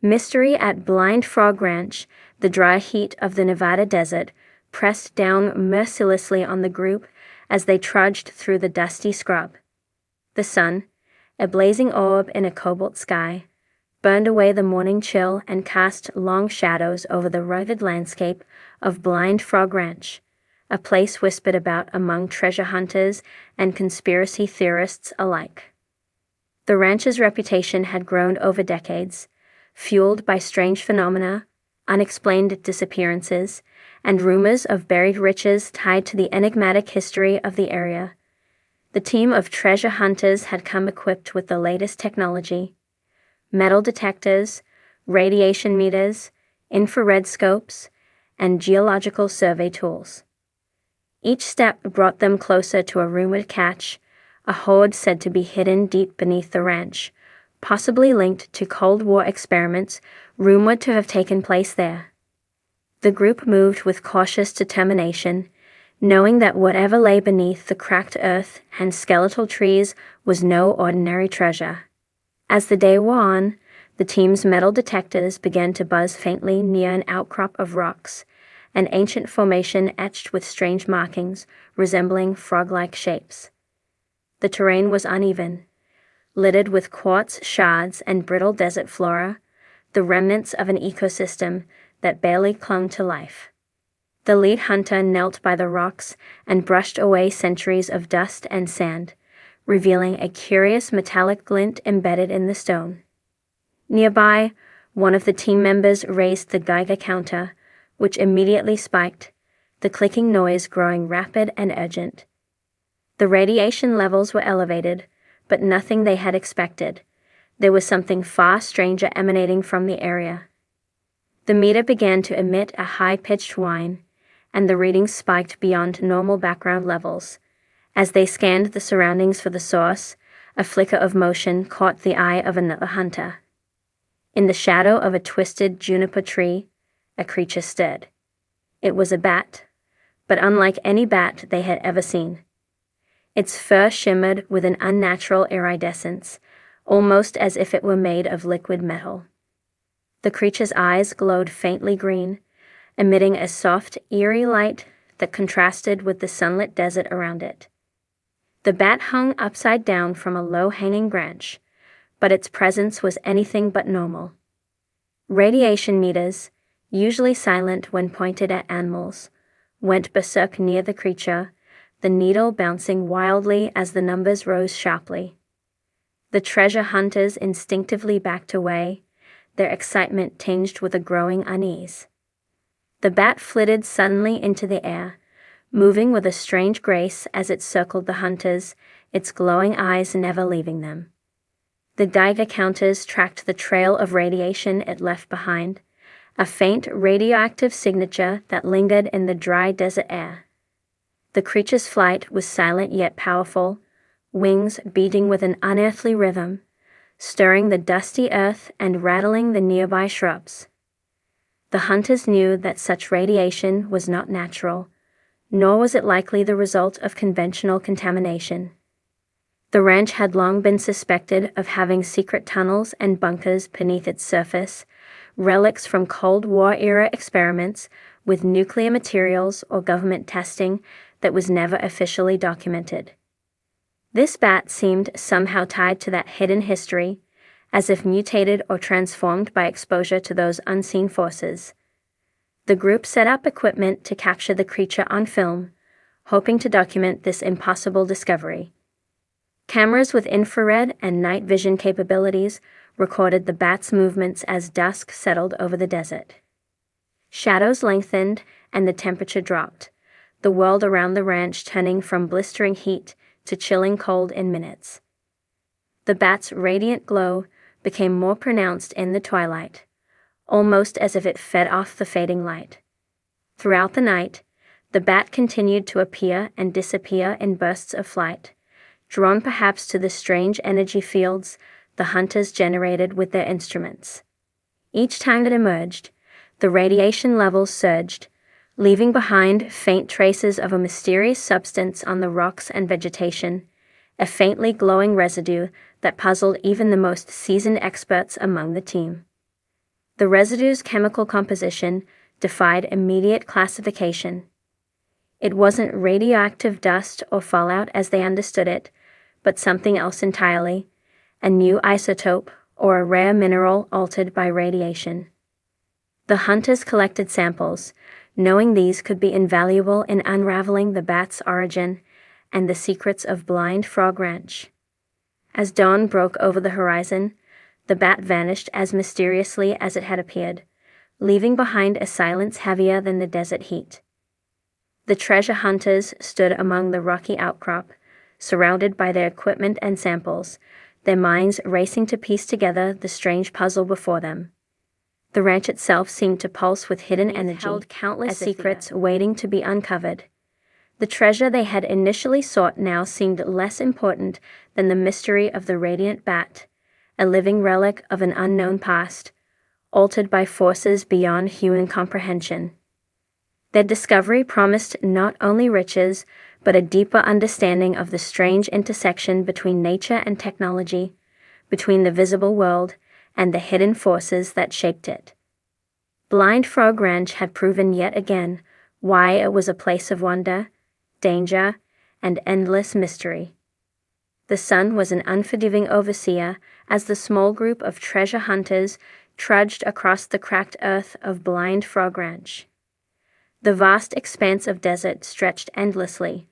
Mystery at Blind Frog Ranch. The dry heat of the Nevada desert pressed down mercilessly on the group as they trudged through the dusty scrub. The sun, a blazing orb in a cobalt sky, burned away the morning chill and cast long shadows over the rugged landscape of Blind Frog Ranch, a place whispered about among treasure hunters and conspiracy theorists alike. The ranch's reputation had grown over decades, fueled by strange phenomena, unexplained disappearances, and rumors of buried riches tied to the enigmatic history of the area. The team of treasure hunters had come equipped with the latest technology: metal detectors, radiation meters, infrared scopes, and geological survey tools. Each step brought them closer to a rumored catch, a hoard said to be hidden deep beneath the ranch, possibly linked to Cold War experiments rumored to have taken place there. The group moved with cautious determination, knowing that whatever lay beneath the cracked earth and skeletal trees was no ordinary treasure. As the day wore on, the team's metal detectors began to buzz faintly near an outcrop of rocks, an ancient formation etched with strange markings resembling frog-like shapes. The terrain was uneven, littered with quartz shards and brittle desert flora, the remnants of an ecosystem that barely clung to life. The lead hunter knelt by the rocks and brushed away centuries of dust and sand, revealing a curious metallic glint embedded in the stone. Nearby, one of the team members raised the Geiger counter, which immediately spiked, the clicking noise growing rapid and urgent. The radiation levels were elevated, but nothing they had expected. There was something far stranger emanating from the area. The meter began to emit a high-pitched whine, and the readings spiked beyond normal background levels. As they scanned the surroundings for the source, a flicker of motion caught the eye of another hunter. In the shadow of a twisted juniper tree, a creature stood. It was a bat, but unlike any bat they had ever seen. Its fur shimmered with an unnatural iridescence, almost as if it were made of liquid metal. The creature's eyes glowed faintly green, emitting a soft, eerie light that contrasted with the sunlit desert around it. The bat hung upside down from a low-hanging branch, but its presence was anything but normal. Radiation meters, usually silent when pointed at animals, went berserk near the creature, the needle bouncing wildly as the numbers rose sharply. The treasure hunters instinctively backed away, their excitement tinged with a growing unease. The bat flitted suddenly into the air, moving with a strange grace as it circled the hunters, its glowing eyes never leaving them. The Geiger counters tracked the trail of radiation it left behind, a faint radioactive signature that lingered in the dry desert air. The creature's flight was silent yet powerful, wings beating with an unearthly rhythm, stirring the dusty earth and rattling the nearby shrubs. The hunters knew that such radiation was not natural, nor was it likely the result of conventional contamination. The ranch had long been suspected of having secret tunnels and bunkers beneath its surface, relics from Cold War-era experiments with nuclear materials or government testing that was never officially documented. This bat seemed somehow tied to that hidden history, as if mutated or transformed by exposure to those unseen forces. The group set up equipment to capture the creature on film, hoping to document this impossible discovery. Cameras with infrared and night vision capabilities recorded the bat's movements as dusk settled over the desert. Shadows lengthened and the temperature dropped, the world around the ranch turning from blistering heat to chilling cold in minutes. The bat's radiant glow became more pronounced in the twilight, almost as if it fed off the fading light. Throughout the night, the bat continued to appear and disappear in bursts of flight, drawn perhaps to the strange energy fields the hunters generated with their instruments. Each time it emerged, the radiation levels surged, leaving behind faint traces of a mysterious substance on the rocks and vegetation, a faintly glowing residue that puzzled even the most seasoned experts among the team. The residue's chemical composition defied immediate classification. It wasn't radioactive dust or fallout as they understood it, but something else entirely, a new isotope or a rare mineral altered by radiation. The hunters collected samples, knowing these could be invaluable in unraveling the bat's origin and the secrets of Blind Frog Ranch. As dawn broke over the horizon, the bat vanished as mysteriously as it had appeared, leaving behind a silence heavier than the desert heat. The treasure hunters stood among the rocky outcrop, surrounded by their equipment and samples, their minds racing to piece together the strange puzzle before them. The ranch itself seemed to pulse with hidden energy, held countless secrets waiting to be uncovered. The treasure they had initially sought now seemed less important than the mystery of the radiant bat, a living relic of an unknown past, altered by forces beyond human comprehension. Their discovery promised not only riches, but a deeper understanding of the strange intersection between nature and technology, between the visible world and the hidden forces that shaped it. Blind Frog Ranch had proven yet again why it was a place of wonder, danger, and endless mystery. The sun was an unforgiving overseer as the small group of treasure hunters trudged across the cracked earth of Blind Frog Ranch. The vast expanse of desert stretched endlessly,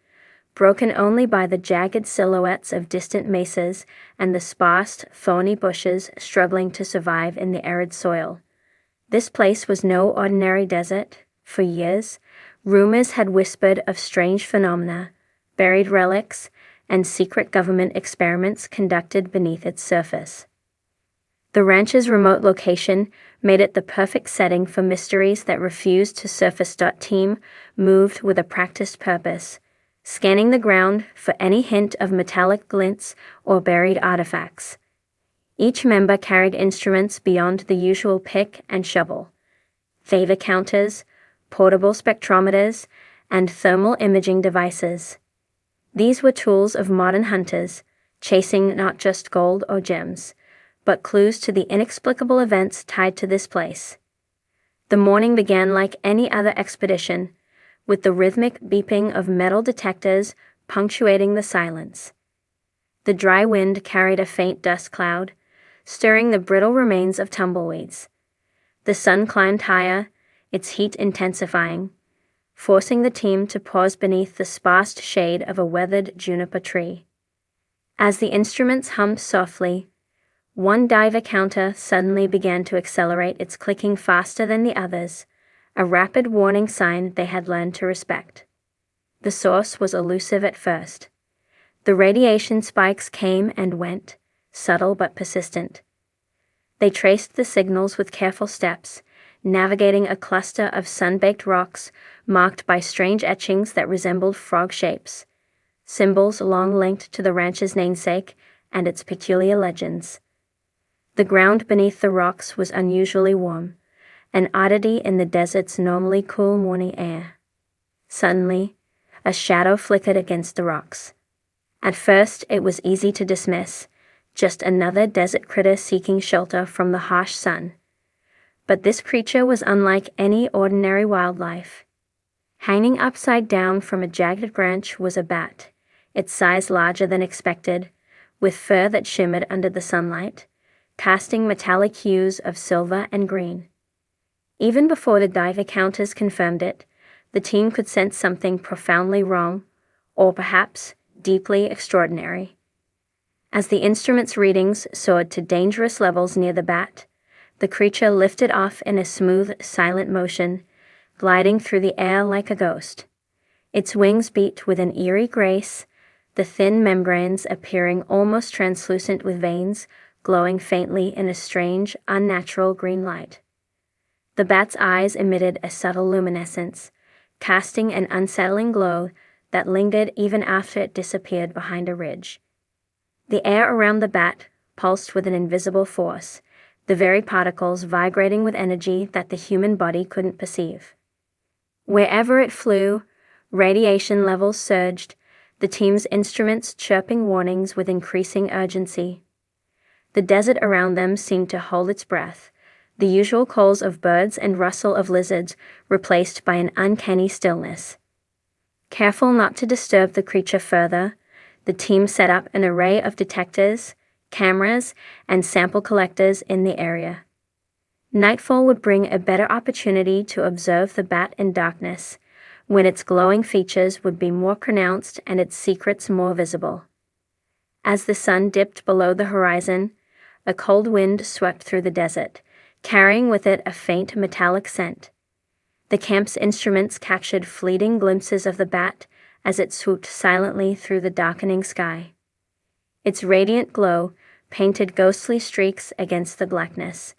broken only by the jagged silhouettes of distant mesas and the sparse, thorny bushes struggling to survive in the arid soil. This place was no ordinary desert. For years, rumors had whispered of strange phenomena, buried relics, and secret government experiments conducted beneath its surface. The ranch's remote location made it the perfect setting for mysteries that refused to surface. Team moved with a practiced purpose, scanning the ground for any hint of metallic glints or buried artifacts. Each member carried instruments beyond the usual pick and shovel: favor counters, portable spectrometers, and thermal imaging devices. These were tools of modern hunters, chasing not just gold or gems, but clues to the inexplicable events tied to this place. The morning began like any other expedition, with the rhythmic beeping of metal detectors punctuating the silence. The dry wind carried a faint dust cloud, stirring the brittle remains of tumbleweeds. The sun climbed higher, its heat intensifying, forcing the team to pause beneath the sparse shade of a weathered juniper tree. As the instruments hummed softly, one diver counter suddenly began to accelerate, its clicking faster than the others, a rapid warning sign they had learned to respect. The source was elusive at first. The radiation spikes came and went, subtle but persistent. They traced the signals with careful steps, navigating a cluster of sun-baked rocks marked by strange etchings that resembled frog shapes, symbols long linked to the ranch's namesake and its peculiar legends. The ground beneath the rocks was unusually warm, an oddity in the desert's normally cool morning air. Suddenly, a shadow flickered against the rocks. At first, it was easy to dismiss, just another desert critter seeking shelter from the harsh sun. But this creature was unlike any ordinary wildlife. Hanging upside down from a jagged branch was a bat, its size larger than expected, with fur that shimmered under the sunlight, casting metallic hues of silver and green. Even before the diver counters confirmed it, the team could sense something profoundly wrong, or perhaps deeply extraordinary. As the instrument's readings soared to dangerous levels near the bat, the creature lifted off in a smooth, silent motion, gliding through the air like a ghost. Its wings beat with an eerie grace, the thin membranes appearing almost translucent with veins glowing faintly in a strange, unnatural green light. The bat's eyes emitted a subtle luminescence, casting an unsettling glow that lingered even after it disappeared behind a ridge. The air around the bat pulsed with an invisible force, the very particles vibrating with energy that the human body couldn't perceive. Wherever it flew, radiation levels surged, the team's instruments chirping warnings with increasing urgency. The desert around them seemed to hold its breath, the usual calls of birds and rustle of lizards replaced by an uncanny stillness. Careful not to disturb the creature further, the team set up an array of detectors, cameras, and sample collectors in the area. Nightfall would bring a better opportunity to observe the bat in darkness, when its glowing features would be more pronounced and its secrets more visible. As the sun dipped below the horizon, a cold wind swept through the desert, carrying with it a faint metallic scent. The camp's instruments captured fleeting glimpses of the bat as it swooped silently through the darkening sky. Its radiant glow painted ghostly streaks against the blackness,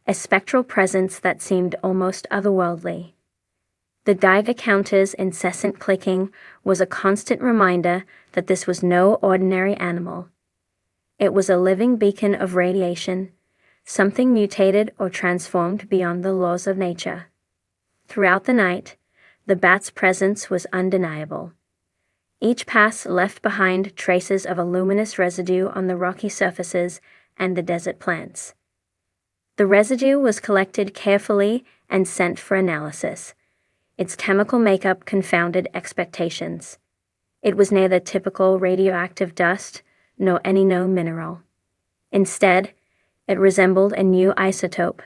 a spectral presence that seemed almost otherworldly. The Geiger counter's incessant clicking was a constant reminder that this was no ordinary animal. It was a living beacon of radiation, something mutated or transformed beyond the laws of nature. Throughout the night, the bat's presence was undeniable. Each pass left behind traces of a luminous residue on the rocky surfaces and the desert plants. The residue was collected carefully and sent for analysis. Its chemical makeup confounded expectations. It was neither typical radioactive dust nor any known mineral. Instead, it resembled a new isotope,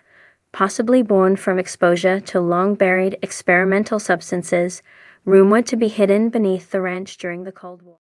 possibly born from exposure to long-buried experimental substances rumored to be hidden beneath the ranch during the Cold War.